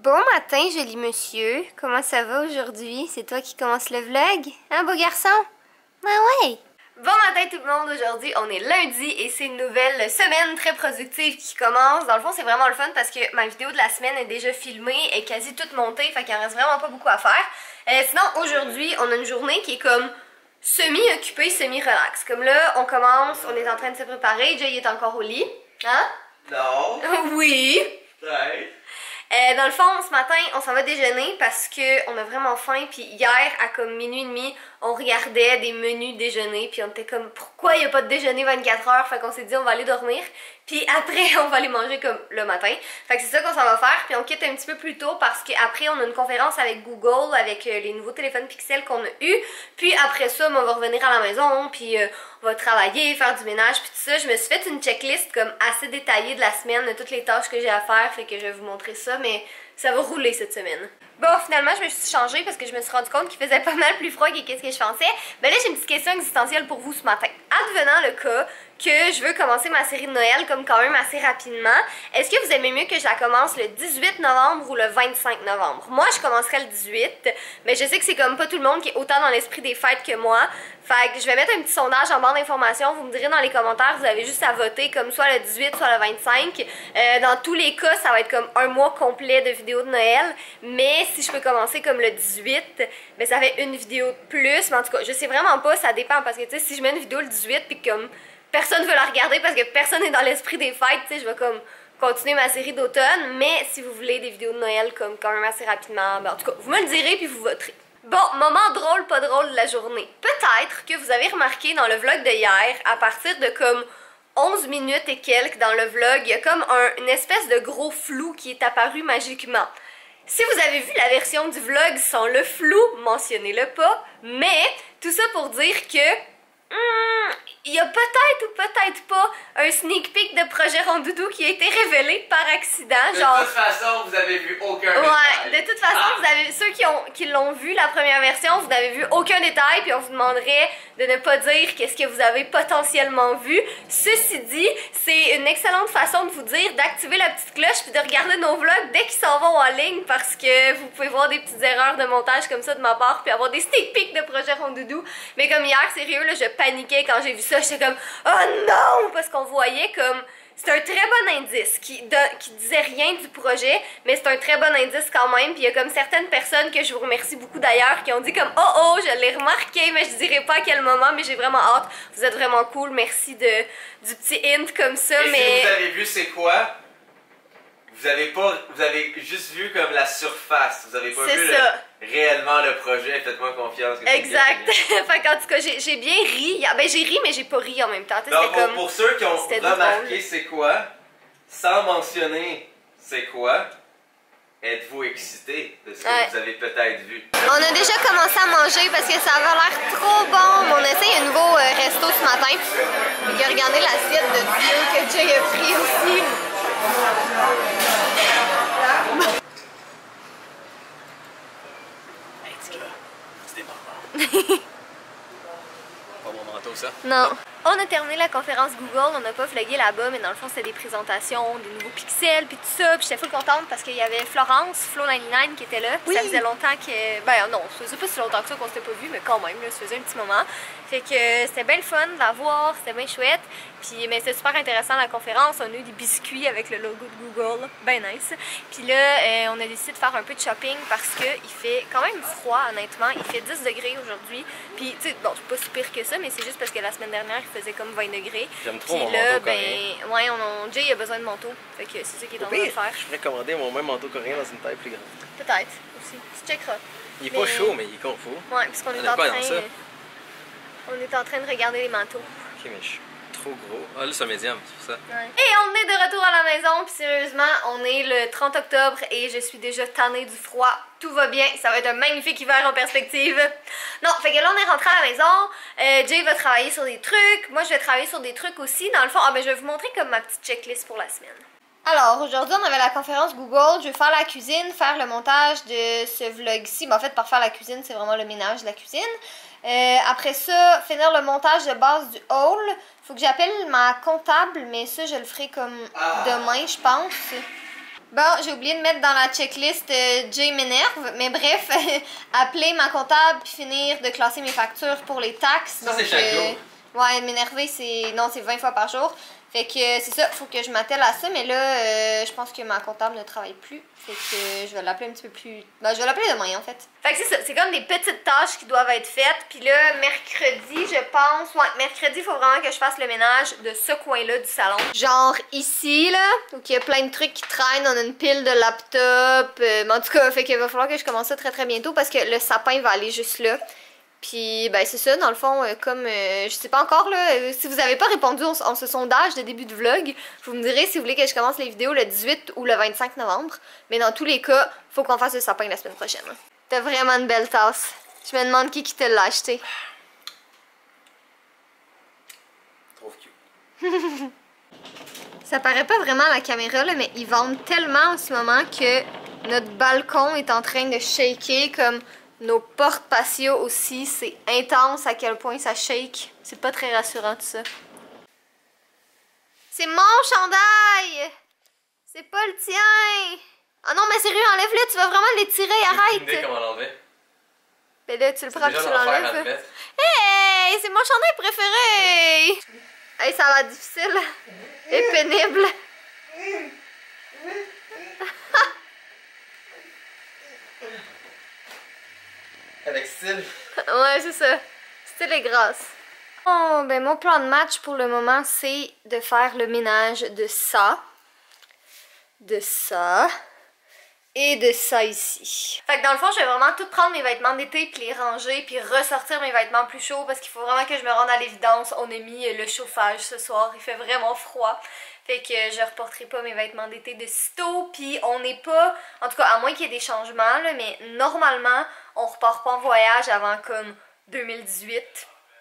Bon matin, joli monsieur. Comment ça va aujourd'hui? C'est toi qui commence le vlog? Hein, beau garçon? Ah ouais! Bon matin tout le monde, aujourd'hui on est lundi et c'est une nouvelle semaine très productive qui commence. Dans le fond c'est vraiment le fun parce que ma vidéo de la semaine est déjà filmée et quasi toute montée, fait qu'il en reste vraiment pas beaucoup à faire. Sinon aujourd'hui on a une journée qui est comme semi-occupée, semi-relax. Comme là on commence, on est en train de se préparer, Jay est encore au lit. Hein? Non. Oui! Ouais. Dans le fond, ce matin, on s'en va déjeuner parce qu'on a vraiment faim. Puis hier, à comme minuit et demi, on regardait des menus déjeuner. Puis on était comme, pourquoi il n'y a pas de déjeuner 24 heures? Fait qu'on s'est dit, on va aller dormir. Puis après, on va aller manger comme le matin. Fait que c'est ça qu'on s'en va faire. Puis on quitte un petit peu plus tôt parce qu'après, on a une conférence avec Google, avec les nouveaux téléphones Pixel qu'on a eu. Puis après ça, on va revenir à la maison. Puis on va travailler, faire du ménage. Puis tout ça, je me suis fait une checklist comme assez détaillée de la semaine, de toutes les tâches que j'ai à faire. Fait que je vais vous montrer ça. Mais ça va rouler cette semaine. Bon, finalement, je me suis changée parce que je me suis rendu compte qu'il faisait pas mal plus froid que qu'est-ce que je pensais. Mais là, j'ai une petite question existentielle pour vous ce matin. Advenant le cas que je veux commencer ma série de Noël comme quand même assez rapidement, est-ce que vous aimez mieux que je la commence le 18 novembre ou le 25 novembre? Moi, je commencerai le 18, mais je sais que c'est comme pas tout le monde qui est autant dans l'esprit des fêtes que moi. Fait que je vais mettre un petit sondage en barre d'informations. Vous me direz dans les commentaires, vous avez juste à voter comme soit le 18, soit le 25. Dans tous les cas, ça va être comme un mois complet de vidéos de Noël. Mais si je peux commencer comme le 18, ben ça fait une vidéo de plus. Mais en tout cas, je sais vraiment pas, ça dépend. Parce que tu sais, si je mets une vidéo le 18 puis comme personne veut la regarder parce que personne n'est dans l'esprit des fêtes, tu sais, je vais comme continuer ma série d'automne. Mais si vous voulez des vidéos de Noël comme quand même assez rapidement, ben en tout cas, vous me le direz puis vous voterez. Bon, moment drôle, pas drôle de la journée. Peut-être que vous avez remarqué dans le vlog de hier, à partir de comme 11 minutes et quelques dans le vlog, il y a comme une espèce de gros flou qui est apparu magiquement. Si vous avez vu la version du vlog sans le flou, mentionnez-le pas, mais tout ça pour dire que il y a peut-être ou peut-être pas un sneak peek de Projet Rondoudou qui a été révélé par accident. De toute façon, vous avez vu aucun détail. Ouais, de toute façon, vous avez ceux qui l'ont vu la première version, vous n'avez vu aucun détail, puis on vous demanderait de ne pas dire qu'est-ce que vous avez potentiellement vu. Ceci dit, c'est une excellente façon de vous dire d'activer la petite cloche puis de regarder nos vlogs dès qu'ils s'en vont en ligne parce que vous pouvez voir des petites erreurs de montage comme ça de ma part puis avoir des sneak peeks de Projet Rondoudou. Mais comme hier, sérieux, là, je paniquais quand j'ai vu ça, j'étais comme « Oh non! » Parce qu'on voyait comme... C'est un très bon indice qui disait rien du projet, mais c'est un très bon indice quand même. Puis il y a comme certaines personnes que je vous remercie beaucoup d'ailleurs qui ont dit comme « Oh, je l'ai remarqué, mais je dirai pas à quel moment, mais j'ai vraiment hâte. » Vous êtes vraiment cool, merci du petit hint comme ça. Et mais si vous avez vu c'est quoi? Vous avez juste vu comme la surface. Vous avez pas vu réellement le projet. Faites-moi confiance. Exact. Fait qu'en tout cas, j'ai bien ri. Ben j'ai ri, mais j'ai pas ri en même temps. Donc pour ceux qui ont remarqué c'est quoi, sans mentionner c'est quoi, êtes-vous excité de ce que vous avez peut-être vu? On a déjà commencé à manger parce que ça avait l'air trop bon. On essaye un nouveau resto ce matin. Regardez l'assiette de Dieu que Jay a pris aussi. Hey, petit gars, c'est des barbares. Pas mon manteau, ça? Non. On a terminé la conférence Google, on n'a pas vlogué là-bas, mais dans le fond c'était des présentations, des nouveaux pixels, puis tout ça, puis j'étais full contente parce qu'il y avait Florence, Flo99 qui était là, puis ça faisait longtemps que... Ben non, ça faisait pas si longtemps que ça qu'on s'était pas vu, mais quand même, là, ça faisait un petit moment. Fait que c'était bien le fun de la voir, c'était bien chouette, puis mais c'était super intéressant la conférence, on a eu des biscuits avec le logo de Google, ben nice. Puis là, on a décidé de faire un peu de shopping parce qu'il fait quand même froid, honnêtement, il fait 10 degrés aujourd'hui, puis tu sais, bon, c'est pas si pire que ça, mais c'est juste parce que la semaine dernière, il faisait comme 20 degrés. J'aime trop mon là, manteau coréen. Ouais, Jay a besoin de manteau. Fait que c'est ça qu'il est en train de faire. Je pourrais commander mon même manteau coréen dans une taille plus grande. Peut-être aussi. Tu checkeras. Il est pas chaud, mais il est confort. Ouais, puisqu'on est en train. On est en train de regarder les manteaux. Ok, mais je suis trop gros. Ah, là, c'est un médium, c'est pour ça. Ouais. Et on est de retour à la maison, puis sérieusement, on est le 30 octobre et je suis déjà tannée du froid. Tout va bien, ça va être un magnifique hiver en perspective. Non, fait que là, on est rentré à la maison. Jay va travailler sur des trucs. Moi, je vais travailler sur des trucs aussi. Dans le fond, ben, je vais vous montrer comme ma petite checklist pour la semaine. Alors, aujourd'hui, on avait la conférence Google. Je vais faire la cuisine, faire le montage de ce vlog-ci. Ben, en fait, par faire la cuisine, c'est vraiment le ménage de la cuisine. Après ça, finir le montage de base du haul. Faut que j'appelle ma comptable, mais ça, je le ferai comme demain, je pense. Bon, j'ai oublié de mettre dans la checklist Jay m'énerve, mais bref, appeler ma comptable puis finir de classer mes factures pour les taxes. Ça, c'est chaque jour. Ouais, m'énerver, c'est 20 fois par jour. Fait que c'est ça, faut que je m'attelle à ça, mais là, je pense que ma comptable ne travaille plus. Fait que je vais l'appeler un petit peu plus... Ben, je vais l'appeler demain, en fait. Fait que c'est ça, c'est comme des petites tâches qui doivent être faites. Puis là, mercredi, je pense... Ouais, mercredi, il faut vraiment que je fasse le ménage de ce coin-là du salon. Genre ici, là, où il y a plein de trucs qui traînent. On a une pile de laptop. Mais en tout cas, fait qu'il va falloir que je commence ça très très bientôt parce que le sapin va aller juste là. Puis, ben c'est ça, dans le fond, comme, je sais pas encore, là, si vous avez pas répondu en ce sondage de début de vlog, vous me direz si vous voulez que je commence les vidéos le 18 ou le 25 novembre. Mais dans tous les cas, faut qu'on fasse le sapin la semaine prochaine. T'as vraiment une belle tasse. Je me demande qui te l'a acheté. Trop cute. Ça paraît pas vraiment à la caméra, là, mais ils vendent tellement en ce moment que notre balcon est en train de shaker comme... Nos portes patio aussi, c'est intense à quel point ça shake. C'est pas très rassurant tout ça. C'est mon chandail! C'est pas le tien! Ah non, mais sérieux, enlève-le, tu vas vraiment l'étirer, arrête! Tu sais comment l'enlever? Ben là, tu le prends, tu l'enlèves. Hey, c'est mon chandail préféré! Hey, ça va être difficile et pénible. Avec style. Ouais, c'est ça. Style et grâce. Oh, ben mon plan de match pour le moment, c'est de faire le ménage de ça et de ça ici. Fait que dans le fond, je vais vraiment tout prendre mes vêtements d'été puis les ranger puis ressortir mes vêtements plus chauds parce qu'il faut vraiment que je me rende à l'évidence. On a mis le chauffage ce soir, il fait vraiment froid. Fait que je reporterai pas mes vêtements d'été de sitôt. Puis on n'est pas, en tout cas à moins qu'il y ait des changements, là, mais normalement on repart pas en voyage avant comme 2018.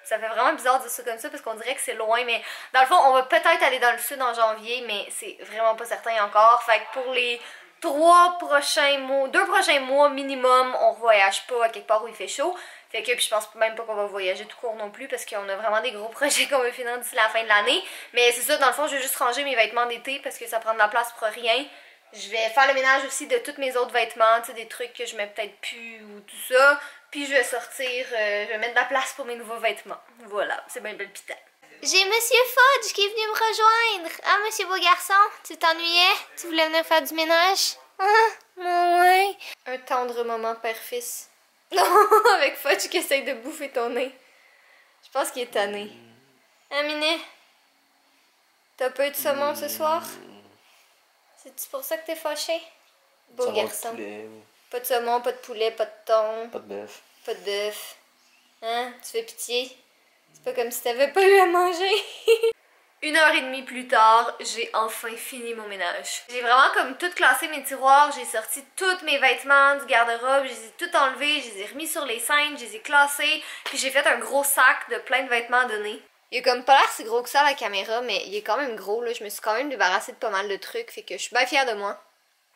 Ça fait vraiment bizarre de dire ça comme ça parce qu'on dirait que c'est loin, mais dans le fond on va peut-être aller dans le sud en janvier, mais c'est vraiment pas certain encore. Fait que pour les 2 prochains mois minimum, on voyage pas à quelque part où il fait chaud. Fait que puis je pense même pas qu'on va voyager tout court non plus parce qu'on a vraiment des gros projets qu'on veut finir d'ici la fin de l'année. Mais c'est ça, dans le fond, je vais juste ranger mes vêtements d'été parce que ça prend de la place pour rien. Je vais faire le ménage aussi de tous mes autres vêtements, tu sais, des trucs que je mets peut-être plus ou tout ça. Puis je vais sortir, je vais mettre de la place pour mes nouveaux vêtements. Voilà, c'est bien belle pita. J'ai Monsieur Fudge qui est venu me rejoindre. Ah, Monsieur Beau Garçon, tu t'ennuyais? Tu voulais venir faire du ménage? Ah, ouais. Un tendre moment père-fils. Non, avec Fudge qui essaye de bouffer ton nez. Je pense qu'il est tanné. Hein, Minet? T'as pas eu de saumon ce soir? C'est-tu pour ça que t'es fâché? Beau garçon. Pas de saumon, pas de poulet, pas de thon. Pas de bœuf. Pas de bœuf. Hein? Tu fais pitié? C'est pas comme si t'avais pas eu à manger. 1h30 plus tard, j'ai enfin fini mon ménage. J'ai vraiment comme tout classé mes tiroirs, j'ai sorti tous mes vêtements du garde-robe, je les ai tout enlevés, je les ai remis sur les scènes, je les ai classés, puis j'ai fait un gros sac de plein de vêtements à donner. Il a comme pas l'air si gros que ça à la caméra, mais il est quand même gros, là. Je me suis quand même débarrassée de pas mal de trucs, fait que je suis bien fière de moi.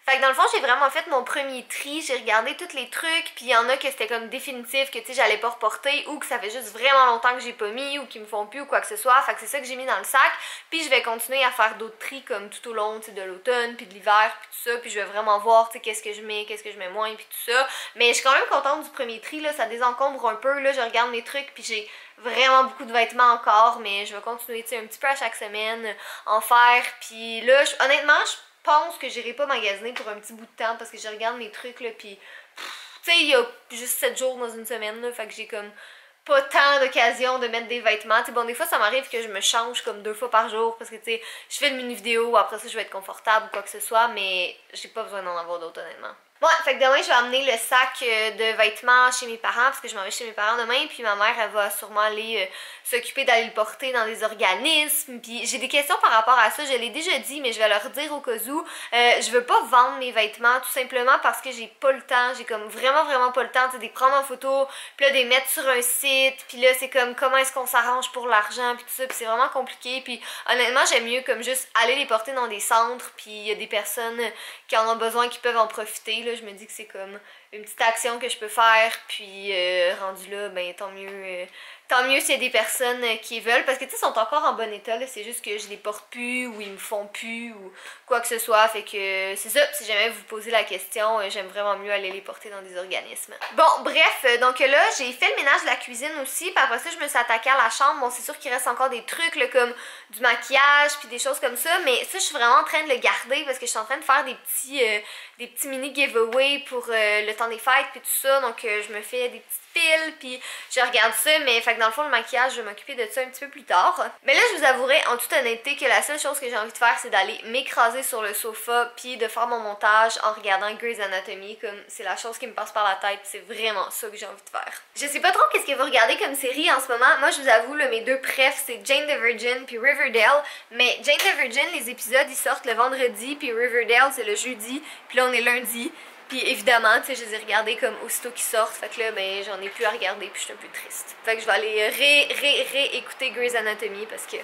Fait que dans le fond, j'ai vraiment fait mon premier tri, j'ai regardé tous les trucs, puis il y en a que c'était comme définitif, que tu sais, j'allais pas reporter, ou que ça fait juste vraiment longtemps que j'ai pas mis, ou qui me font plus, ou quoi que ce soit. Fait que c'est ça que j'ai mis dans le sac, puis je vais continuer à faire d'autres tris comme tout au long, tu sais, de l'automne, puis de l'hiver, puis tout ça, puis je vais vraiment voir, tu sais, qu'est-ce que je mets moins, puis tout ça. Mais je suis quand même contente du premier tri, là, ça désencombre un peu, là, je regarde mes trucs, puis j'ai vraiment beaucoup de vêtements encore, mais je vais continuer, tu sais, un petit peu à chaque semaine, en faire, puis là, honnêtement, je pense que j'irai pas magasiner pour un petit bout de temps parce que je regarde mes trucs là pis tu sais il y a juste 7 jours dans une semaine là, fait que j'ai comme pas tant d'occasion de mettre des vêtements. T'sais, bon des fois ça m'arrive que je me change comme 2 fois par jour parce que tu sais je fais une vidéo, après ça je vais être confortable ou quoi que ce soit, mais j'ai pas besoin d'en avoir d'autres honnêtement. Bon, fait que demain je vais amener le sac de vêtements chez mes parents parce que je m'en vais chez mes parents demain, puis ma mère elle va sûrement aller s'occuper d'aller le porter dans des organismes, puis j'ai des questions par rapport à ça, je l'ai déjà dit mais je vais leur dire au cas où. Je veux pas vendre mes vêtements tout simplement parce que j'ai pas le temps, j'ai comme vraiment pas le temps de les prendre en photo, puis là de les mettre sur un site, puis là c'est comme comment est-ce qu'on s'arrange pour l'argent puis tout ça, puis c'est vraiment compliqué, puis honnêtement j'aime mieux comme juste aller les porter dans des centres, puis il y a des personnes qui en ont besoin qui peuvent en profiter. Là, je me dis que c'est comme une petite action que je peux faire, puis rendu là, ben tant mieux. Tant mieux s'il y a des personnes qui veulent, parce que tu sais, ils sont encore en bon état, c'est juste que je les porte plus, ou ils me font plus, ou quoi que ce soit, fait que c'est ça, si jamais vous posez la question, j'aime vraiment mieux aller les porter dans des organismes. Bon, bref, donc là, j'ai fait le ménage de la cuisine aussi, puis après ça, je me suis attaquée à la chambre, bon, c'est sûr qu'il reste encore des trucs, là, comme du maquillage, puis des choses comme ça, mais ça, je suis vraiment en train de le garder, parce que je suis en train de faire des petits mini giveaways pour le temps des fêtes, puis tout ça, donc je me fais des petites piles, puis je regarde ça, mais fait que dans le fond, le maquillage, je vais m'occuper de ça un petit peu plus tard. Mais là, je vous avouerai en toute honnêteté que la seule chose que j'ai envie de faire, c'est d'aller m'écraser sur le sofa, puis de faire mon montage en regardant Grey's Anatomy, comme c'est la chose qui me passe par la tête, c'est vraiment ça que j'ai envie de faire. Je sais pas trop qu'est-ce que vous regardez comme série en ce moment, moi je vous avoue, là, mes deux préfs, c'est Jane the Virgin puis Riverdale, mais Jane the Virgin, les épisodes, ils sortent le vendredi, puis Riverdale, c'est le jeudi, puis là on est lundi. Puis évidemment, tu sais, je les ai regardés comme aussitôt qu'ils sortent. Fait que là, ben, j'en ai plus à regarder puis je suis un peu triste. Fait que je vais aller réécouter Grey's Anatomy parce que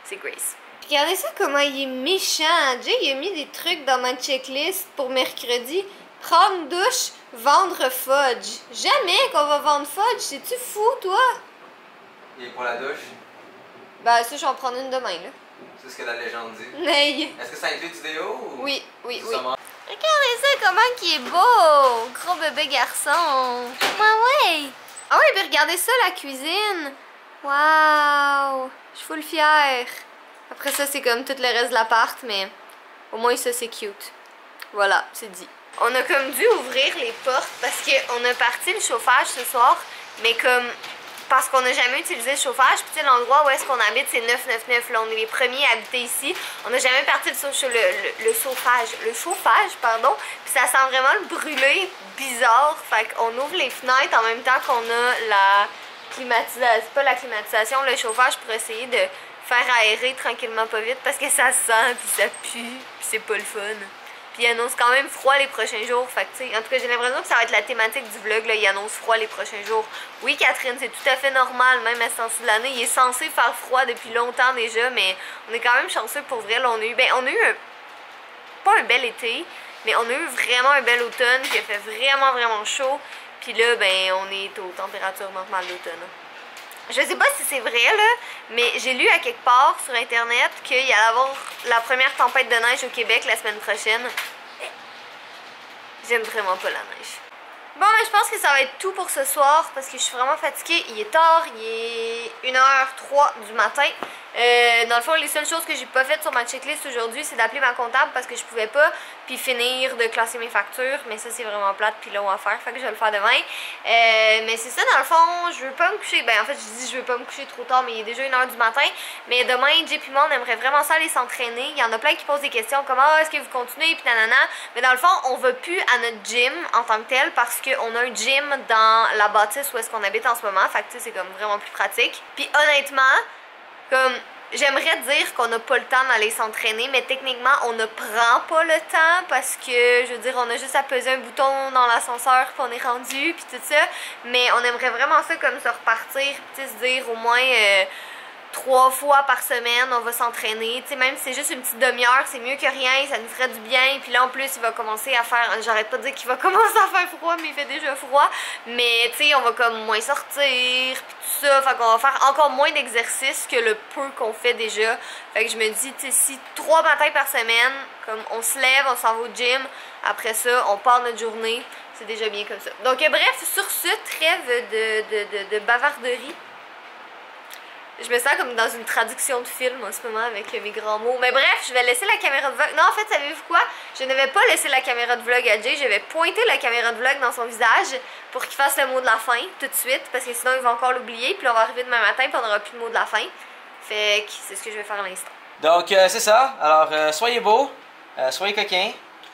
c'est Grey's. Regardez ça comment il est méchant. Jay, il a mis des trucs dans ma checklist pour mercredi. Prendre douche, vendre fudge. Jamais qu'on va vendre fudge. C'est-tu fou, toi? Et pour la douche? Ben, ça, je vais en prendre une demain, là. C'est ce que la légende dit. Hey. Est-ce que ça inclut du déo ou... Oui, oui, oui. Regardez ça, comment il est beau! Gros bébé garçon! Ouais! Ah ouais, mais regardez ça, la cuisine! Waouh! Je suis full fière! Après ça, c'est comme tout le reste de l'appart, mais au moins ça, c'est cute. Voilà, c'est dit. On a comme dû ouvrir les portes parce qu'on a parti le chauffage ce soir, mais comme... parce qu'on n'a jamais utilisé le chauffage. Puis tu sais, l'endroit où est-ce qu'on habite, c'est 999. Là, on est les premiers à habiter ici. On n'a jamais parti le chauffage, pardon. Puis ça sent vraiment le brûler bizarre. Fait qu'on ouvre les fenêtres en même temps qu'on a la climatisation. Pas la climatisation, le chauffage pour essayer de faire aérer tranquillement pas vite parce que ça sent, puis ça pue, puis c'est pas le fun. Puis il annonce quand même froid les prochains jours. Fait que, tu sais, en tout cas, j'ai l'impression que ça va être la thématique du vlog. Là, il annonce froid les prochains jours. Oui, Catherine, c'est tout à fait normal, même à ce temps-ci de l'année. Il est censé faire froid depuis longtemps déjà, mais on est quand même chanceux pour vrai. Là, on a eu pas un bel été, mais on a eu vraiment un bel automne qui a fait vraiment, vraiment chaud. Puis là, ben, on est aux températures normales d'automne. Je sais pas si c'est vrai, là, mais j'ai lu à quelque part sur internet qu'il y allait avoir la première tempête de neige au Québec la semaine prochaine. J'aime vraiment pas la neige. Bon, mais je pense que ça va être tout pour ce soir parce que je suis vraiment fatiguée. Il est tard, il est 1h03 du matin. Dans le fond, les seules choses que j'ai pas faites sur ma checklist aujourd'hui, c'est d'appeler ma comptable parce que je pouvais pas, puis finir de classer mes factures. Mais ça, c'est vraiment plate, puis long à faire, fait que je vais le faire demain. Mais c'est ça, dans le fond, je veux pas me coucher. Ben, en fait, je dis je veux pas me coucher trop tard, mais il est déjà 1h du matin. Mais demain, Jay et moi, on aimerait vraiment ça aller s'entraîner. Il y en a plein qui posent des questions comme ah, est-ce que vous continuez, puis nanana. Mais dans le fond, on va plus à notre gym en tant que tel parce qu'on a un gym dans la bâtisse où est-ce qu'on habite en ce moment. Fait que tu sais, c'est comme vraiment plus pratique. Puis honnêtement, comme j'aimerais dire qu'on n'a pas le temps d'aller s'entraîner, mais techniquement on ne prend pas le temps parce que je veux dire on a juste à peser un bouton dans l'ascenseur puis on est rendu puis tout ça. Mais on aimerait vraiment ça comme se repartir puis se dire au moins 3 fois par semaine on va s'entraîner, tu sais, même si c'est juste une petite demi-heure, c'est mieux que rien, ça nous ferait du bien. Puis là en plus il va commencer à faire, j'arrête pas de dire qu'il va commencer à faire froid, mais il fait déjà froid, mais tu sais on va comme moins sortir puis tout ça, fait qu'on va faire encore moins d'exercices que le peu qu'on fait déjà. Fait que je me dis, tu sais, si 3 matins par semaine, comme on se lève, on s'en va au gym, après ça on part notre journée, c'est déjà bien comme ça. Donc bref, sur ce, trêve de bavarderie. Je me sens comme dans une traduction de film en ce moment avec mes grands mots. Mais bref, je vais laisser la caméra de vlog. Non, en fait, savez-vous quoi? Je ne vais pas laisser la caméra de vlog à Jay. Je vais pointer la caméra de vlog dans son visage pour qu'il fasse le mot de la fin tout de suite. Parce que sinon, il va encore l'oublier. Puis on va arriver demain matin et on n'aura plus le mot de la fin. Fait que c'est ce que je vais faire à l'instant. Donc, c'est ça. Alors, soyez beaux, soyez coquins,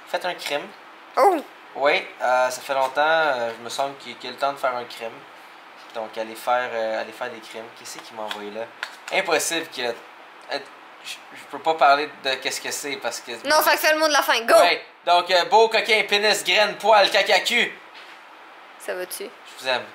faites un crime. Oh! Oui, ça fait longtemps. Je me semble qu'il y a le temps de faire un crime. Donc, aller faire des crimes. Qu'est-ce qui m'a envoyé là? Impossible que... Je peux pas parler de qu'est-ce que c'est parce que... Non, fait que fais le mot de la fin. Go! Ouais. Donc, beau, coquin, pénis, graine, poil, caca, cul. Ça va-tu? Je vous aime.